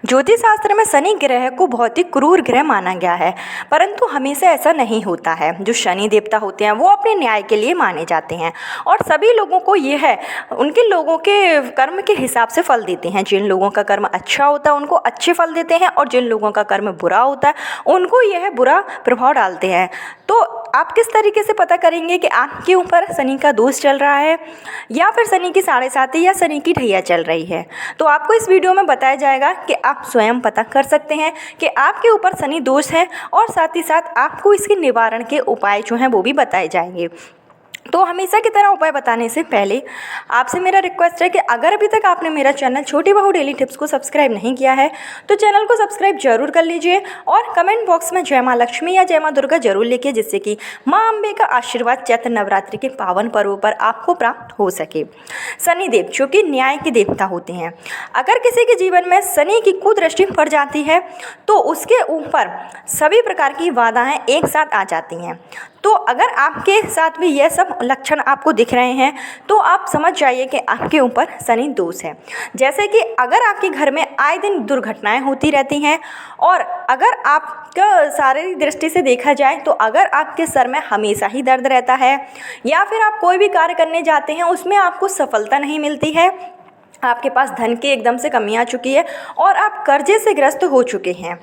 ज्योतिष शास्त्र में शनि ग्रह को बहुत ही क्रूर ग्रह माना गया है, परंतु हमेशा ऐसा नहीं होता है। जो शनि देवता होते हैं वो अपने न्याय के लिए माने जाते हैं और सभी लोगों को यह है उनके लोगों के कर्म के हिसाब से फल देते हैं। जिन लोगों का कर्म अच्छा होता है उनको अच्छे फल देते हैं और जिन लोगों का कर्म बुरा होता है उनको यह बुरा प्रभाव डालते हैं। तो आप किस तरीके से पता करेंगे कि आपके ऊपर शनि का दोष चल रहा है या फिर शनि की 7.5 या शनि की ढैया चल रही है? तो आपको इस वीडियो में बताया जाएगा कि आप स्वयं पता कर सकते हैं कि आपके ऊपर शनि दोष है और साथ ही साथ आपको इसके निवारण के उपाय जो हैं वो भी बताए जाएंगे। तो हमेशा की तरह उपाय बताने से पहले आपसे मेरा रिक्वेस्ट है कि अगर अभी तक आपने मेरा चैनल छोटी बहू डेली टिप्स को सब्सक्राइब नहीं किया है तो चैनल को सब्सक्राइब जरूर कर लीजिए और कमेंट बॉक्स में जय माँ लक्ष्मी या जय माँ दुर्गा जरूर लिखिए, जिससे कि माँ अम्बे का आशीर्वाद चैत्र नवरात्रि के पावन पर्व पर आपको प्राप्त हो सके। शनिदेव जो कि न्याय के देवता होते हैं, अगर किसी के जीवन में शनि की कुदृष्टि पड़ जाती है तो उसके ऊपर सभी प्रकार की बाधाएं एक साथ आ जाती हैं। तो अगर आपके साथ भी यह सब लक्षण आपको दिख रहे हैं तो आप समझ जाइए कि आपके ऊपर शनि दोष है। जैसे कि अगर आपके घर में आए दिन दुर्घटनाएं होती रहती हैं और अगर आपका शारीरिक दृष्टि से देखा जाए तो अगर आपके सर में हमेशा ही दर्द रहता है या फिर आप कोई भी कार्य करने जाते हैं उसमें आपको सफलता नहीं मिलती है, आपके पास धन की एकदम से कमी आ चुकी है और आप कर्जे से ग्रस्त हो चुके हैं,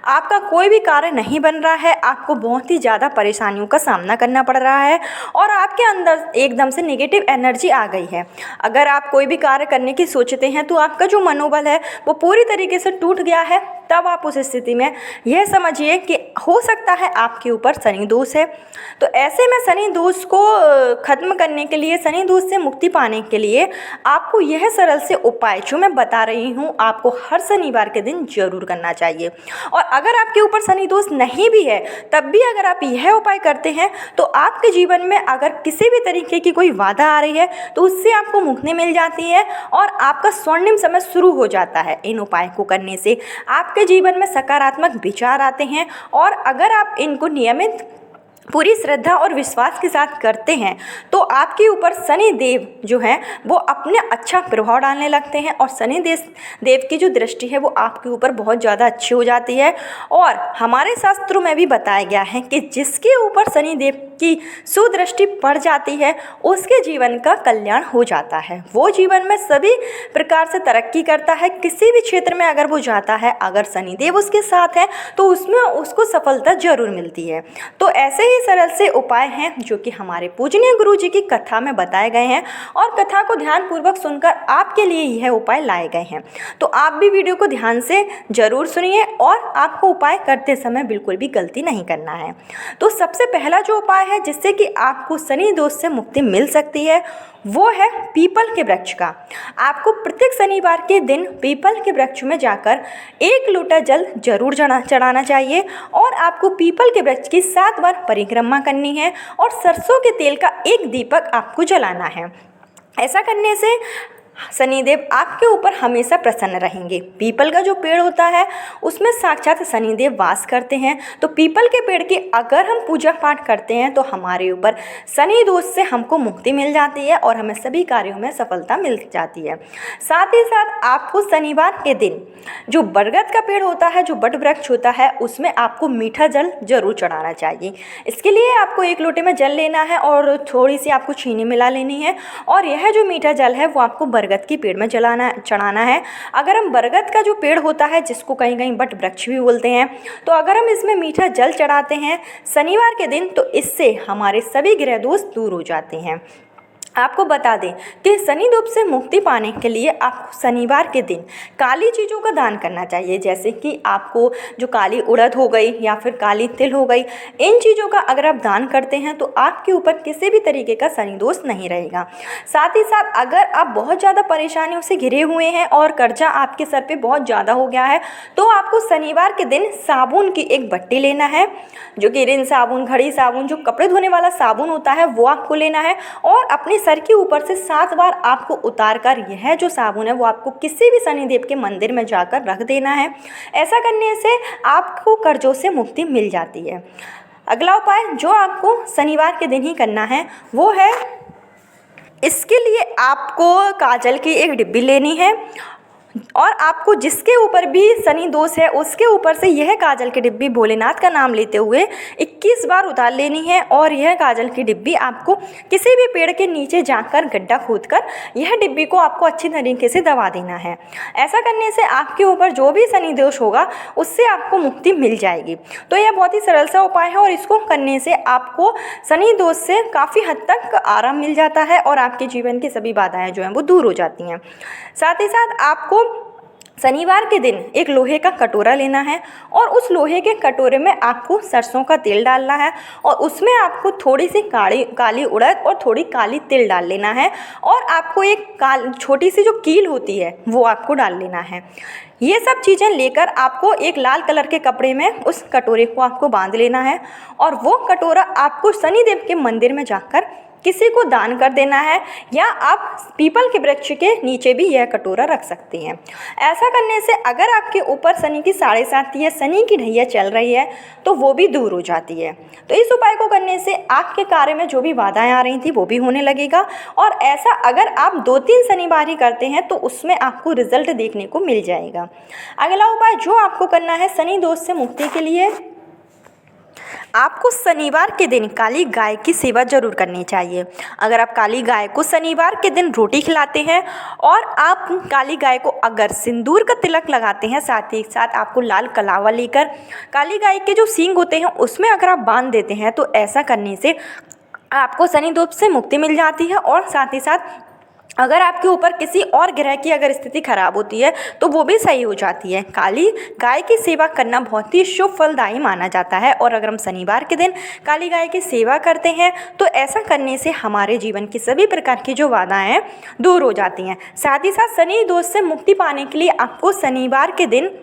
आपका कोई भी कार्य नहीं बन रहा है, आपको बहुत ही ज़्यादा परेशानियों का सामना करना पड़ रहा है और आपके अंदर एकदम से नेगेटिव एनर्जी आ गई है। अगर आप कोई भी कार्य करने की सोचते हैं तो आपका जो मनोबल है वो पूरी तरीके से टूट गया है, तब आप उस स्थिति में यह समझिए कि हो सकता है आपके ऊपर शनि दोष है। तो ऐसे में शनि दोष को खत्म करने के लिए, शनि दोष से मुक्ति पाने के लिए आपको यह सरल से उपाय जो मैं बता रही हूँ आपको हर शनिवार के दिन जरूर करना चाहिए। और अगर आपके ऊपर शनि दोष नहीं भी है तब भी अगर आप यह उपाय करते हैं तो आपके जीवन में अगर किसी भी तरीके की कोई बाधा आ रही है तो उससे आपको मुक्ति मिल जाती है और आपका स्वर्णिम समय शुरू हो जाता है। इन उपाय को करने से आपके जीवन में सकारात्मक विचार आते हैं और अगर आप इनको नियमित पूरी श्रद्धा और विश्वास के साथ करते हैं तो आपके ऊपर शनि देव जो हैं वो अपने अच्छा प्रभाव डालने लगते हैं और शनि देव की जो दृष्टि है वो आपके ऊपर बहुत ज़्यादा अच्छी हो जाती है। और हमारे शास्त्रों में भी बताया गया है कि जिसके ऊपर शनि देव की सुदृष्टि पड़ जाती है उसके जीवन का कल्याण हो जाता है, वो जीवन में सभी प्रकार से तरक्की करता है। किसी भी क्षेत्र में अगर वो जाता है, अगर शनिदेव उसके साथ है तो उसमें उसको सफलता जरूर मिलती है। तो ऐसे ही सरल से उपाय हैं जो कि हमारे पूजनीय गुरु जी की कथा में बताए गए हैं और कथा को ध्यानपूर्वक सुनकर आपके लिए यह उपाय लाए गए हैं। तो आप भी वीडियो को ध्यान से जरूर सुनिए और आपको उपाय करते समय बिल्कुल भी गलती नहीं करना है। तो सबसे पहला जो उपाय है जिससे कि आपको शनि दोष से मुक्ति मिल सकती है वो है पीपल के वृक्ष का। आपको प्रत्येक शनिवार के दिन पीपल के वृक्ष में जाकर 1 लोटा जल जरूर चढ़ाना चाहिए और आपको पीपल के वृक्ष की 7 बार परिक्रमा करनी है और सरसों के तेल का 1 दीपक आपको जलाना है। ऐसा करने से शनिदेव आपके ऊपर हमेशा प्रसन्न रहेंगे। पीपल का जो पेड़ होता है उसमें साक्षात शनिदेव वास करते हैं, तो पीपल के पेड़ की अगर हम पूजा पाठ करते हैं तो हमारे ऊपर शनि दोष से हमको मुक्ति मिल जाती है और हमें सभी कार्यों में सफलता मिल जाती है। साथ ही साथ आपको शनिवार के दिन जो बरगद का पेड़ होता है, जो बट वृक्ष होता है, उसमें आपको मीठा जल जरूर चढ़ाना चाहिए। इसके लिए आपको 1 लोटे में जल लेना है और थोड़ी सी आपको चीनी मिला लेनी है और यह जो मीठा जल है वो आपको बरगद के पेड़ में चढ़ाना है। अगर हम बरगद का जो पेड़ होता है जिसको कहीं कहीं बट वृक्ष भी बोलते हैं, तो अगर हम इसमें मीठा जल चढ़ाते हैं शनिवार के दिन तो इससे हमारे सभी ग्रह दोष दूर हो जाते हैं। आपको बता दें कि शनि दोष से मुक्ति पाने के लिए आपको शनिवार के दिन काली चीज़ों का दान करना चाहिए, जैसे कि आपको जो काली उड़द हो गई या फिर काली तिल हो गई, इन चीज़ों का अगर आप दान करते हैं तो आपके ऊपर किसी भी तरीके का शनि दोष नहीं रहेगा। साथ ही साथ अगर आप बहुत ज़्यादा परेशानियों से घिरे हुए हैं और कर्जा आपके सर पर बहुत ज़्यादा हो गया है तो आपको शनिवार के दिन साबुन की 1 बट्टी लेना है, जो कि रिन साबुन, घड़ी साबुन, जो कपड़े धोने वाला साबुन होता है वो आपको लेना है और अपने सर के ऊपर से 7 बार आपको उतार कर यह जो साबुन है वो आपको किसी भी शनिदेव के मंदिर में जाकर रख देना है। ऐसा करने से आपको कर्जों से मुक्ति मिल जाती है। अगला उपाय जो आपको शनिवार के दिन ही करना है वो है, इसके लिए आपको काजल की 1 डिब्बी लेनी है और आपको जिसके ऊपर भी शनि दोष है उसके ऊपर से यह काजल की डिब्बी भोलेनाथ का नाम लेते हुए 21 बार उतार लेनी है। और यह काजल की डिब्बी आपको किसी भी पेड़ के नीचे जाकर गड्ढा खोदकर यह डिब्बी को आपको अच्छी तरीके से दबा देना है। ऐसा करने से आपके ऊपर जो भी शनि दोष होगा उससे आपको मुक्ति मिल जाएगी। तो यह बहुत ही सरल सा उपाय है और इसको करने से आपको शनि दोष से काफ़ी हद तक आराम मिल जाता है और आपके जीवन की सभी बाधाएं जो हैं वो दूर हो जाती हैं। साथ ही साथ आपको शनिवार के दिन एक लोहे का कटोरा लेना है और उस लोहे के कटोरे में आपको सरसों का तेल डालना है और उसमें आपको थोड़ी सी काली उड़द और थोड़ी काली तिल डाल लेना है और आपको एक छोटी सी जो कील होती है वो आपको डाल लेना है। ये सब चीज़ें लेकर आपको एक लाल कलर के कपड़े में उस कटोरे को आपको बांध लेना है और वो कटोरा आपको शनिदेव के मंदिर में जाकर किसी को दान कर देना है या आप पीपल के वृक्ष के नीचे भी यह कटोरा रख सकती हैं। ऐसा करने से अगर आपके ऊपर शनि की 7.5 या शनि की ढैया चल रही है तो वो भी दूर हो जाती है। तो इस उपाय को करने से आपके कार्य में जो भी बाधाएं आ रही थी वो भी होने लगेगा और ऐसा अगर आप 2-3 शनिवार ही करते हैं तो उसमें आपको रिजल्ट देखने को मिल जाएगा। अगला उपाय जो आपको करना है शनि दोष से मुक्ति के लिए, आपको शनिवार के दिन काली गाय की सेवा जरूर करनी चाहिए। अगर आप काली गाय को शनिवार के दिन रोटी खिलाते हैं और आप काली गाय को अगर सिंदूर का तिलक लगाते हैं, साथ ही साथ आपको लाल कलावा लेकर काली गाय के जो सींग होते हैं उसमें अगर आप बांध देते हैं तो ऐसा करने से आपको शनि दोष से मुक्ति मिल जाती है। और साथ ही साथ अगर आपके ऊपर किसी और ग्रह की अगर स्थिति खराब होती है तो वो भी सही हो जाती है। काली गाय की सेवा करना बहुत ही शुभ फलदायी माना जाता है और अगर हम शनिवार के दिन काली गाय की सेवा करते हैं तो ऐसा करने से हमारे जीवन की सभी प्रकार की जो बाधाएं हैं दूर हो जाती हैं। साथ ही साथ शनि दोष से मुक्ति पाने के लिए आपको शनिवार के दिन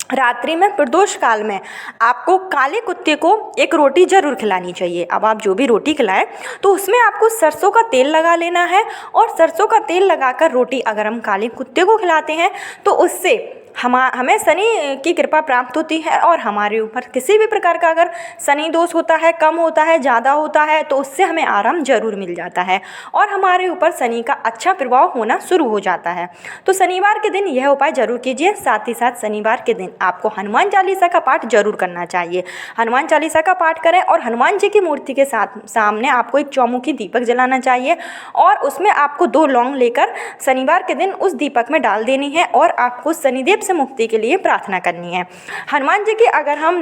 रात्रि में प्रदोष काल में आपको काले कुत्ते को एक रोटी जरूर खिलानी चाहिए। अब आप जो भी रोटी खिलाएं तो उसमें आपको सरसों का तेल लगा लेना है और सरसों का तेल लगाकर रोटी अगर हम काले कुत्ते को खिलाते हैं तो उससे हमें शनि की कृपा प्राप्त होती है और हमारे ऊपर किसी भी प्रकार का अगर शनि दोष होता है, कम होता है, ज़्यादा होता है तो उससे हमें आराम जरूर मिल जाता है और हमारे ऊपर शनि का अच्छा प्रभाव होना शुरू हो जाता है। तो शनिवार के दिन यह उपाय जरूर कीजिए। साथ ही साथ शनिवार के दिन आपको हनुमान चालीसा का पाठ जरूर करना चाहिए। हनुमान चालीसा का पाठ करें और हनुमान जी की मूर्ति के सामने आपको एक चौमुखी दीपक जलाना चाहिए और उसमें आपको 2 लौंग लेकर शनिवार के दिन उस दीपक में डाल देनी है और आपको शनिदेव से मुक्ति के लिए प्रार्थना करनी है। हनुमान जी की अगर हम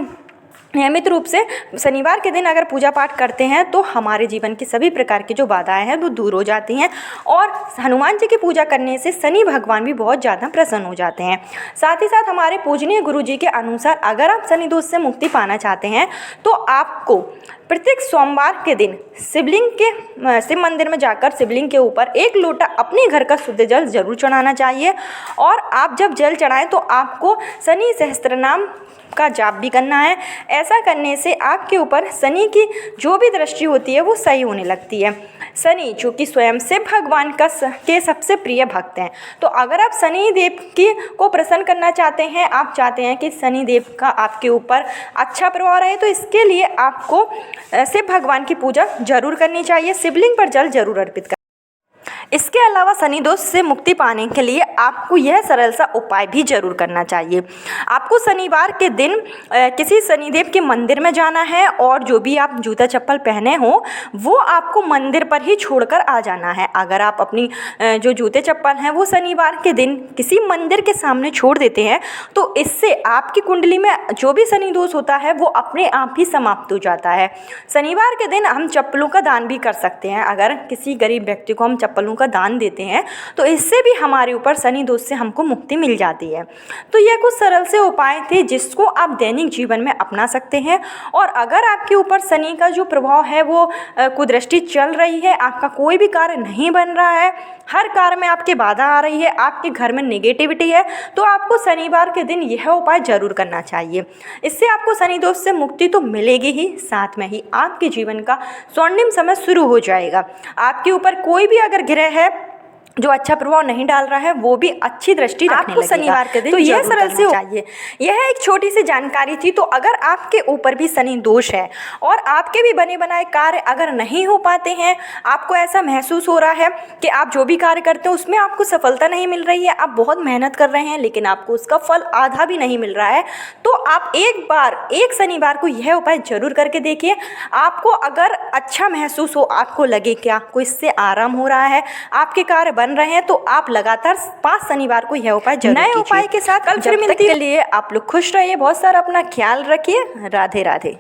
नियमित रूप से शनिवार के दिन अगर पूजा पाठ करते हैं तो हमारे जीवन की सभी प्रकार की जो बाधाएं हैं वो दूर हो जाती हैं और हनुमान जी की पूजा करने से शनि भगवान भी बहुत ज़्यादा प्रसन्न हो जाते हैं। साथ ही साथ हमारे पूजनीय गुरु जी के अनुसार अगर आप शनि दोष से मुक्ति पाना चाहते हैं तो आपको प्रत्येक सोमवार के दिन शिव मंदिर में जाकर शिवलिंग के ऊपर 1 लोटा अपने घर का शुद्ध जल जरूर चढ़ाना चाहिए और आप जब जल चढ़ाएं तो आपको शनि सहस्त्रनाम का जाप भी करना है। ऐसा करने से आपके ऊपर शनि की जो भी दृष्टि होती है वो सही होने लगती है। शनि जो कि स्वयं से भगवान के सबसे प्रिय भक्त हैं, तो अगर आप शनि देव को प्रसन्न करना चाहते हैं, आप चाहते हैं कि शनि देव का आपके ऊपर अच्छा प्रभाव रहे, तो इसके लिए आपको शिव भगवान की पूजा जरूर करनी चाहिए। शिवलिंग पर जल जरूर अर्पित करना। इसके अलावा शनि दोष से मुक्ति पाने के लिए आपको यह सरल सा उपाय भी जरूर करना चाहिए। आपको शनिवार के दिन किसी शनिदेव के मंदिर में जाना है और जो भी आप जूता चप्पल पहने हो वो आपको मंदिर पर ही छोड़कर आ जाना है। अगर आप अपनी जो जूते चप्पल हैं वो शनिवार के दिन किसी मंदिर के सामने छोड़ देते हैं तो इससे आपकी कुंडली में जो भी शनि दोष होता है वो अपने आप ही समाप्त हो जाता है। शनिवार के दिन हम चप्पलों का दान भी कर सकते हैं। अगर किसी गरीब व्यक्ति को हम चप्पलों का दान देते हैं तो इससे भी हमारे ऊपर शनि दोष से हमको मुक्ति मिल जाती है। तो यह कुछ सरल से उपाय थे जिसको आप दैनिक जीवन में अपना सकते हैं। और अगर आपके ऊपर शनि का जो प्रभाव है वो कुदृष्टि चल रही है, आपका कोई भी कार्य नहीं बन रहा है, हर कार्य में आपके बाधा आ रही है, आपके घर में नेगेटिविटी है, तो आपको शनिवार के दिन यह उपाय जरूर करना चाहिए। इससे आपको शनि दोष से मुक्ति तो मिलेगी ही, साथ में ही आपके जीवन का स्वर्णिम समय शुरू हो जाएगा। आपके ऊपर कोई भी अगर ग्रह है जो अच्छा प्रभाव नहीं डाल रहा है वो भी अच्छी दृष्टि रखने लगेगा। शनिवार के दिन तो यह सरल से चाहिए। यह एक छोटी सी जानकारी थी। तो अगर आपके ऊपर भी शनि दोष है और आपके भी बने बनाए कार्य अगर नहीं हो पाते हैं, आपको ऐसा महसूस हो रहा है कि आप जो भी कार्य करते हैं उसमें आपको सफलता नहीं मिल रही है, आप बहुत मेहनत कर रहे हैं लेकिन आपको उसका फल आधा भी नहीं मिल रहा है, तो आप एक शनिवार को यह उपाय जरूर करके देखिए। आपको अगर अच्छा महसूस हो, आपको लगे कि आपको इससे आराम हो रहा है, आपके कार्य बन रहे हैं, तो आप लगातार 5 शनिवार को यह उपाय जरूर कीजिए। नए उपाय के साथ कल फिर मिलते के लिए आप लोग खुश रहिए, बहुत सारा अपना ख्याल रखिए। राधे राधे।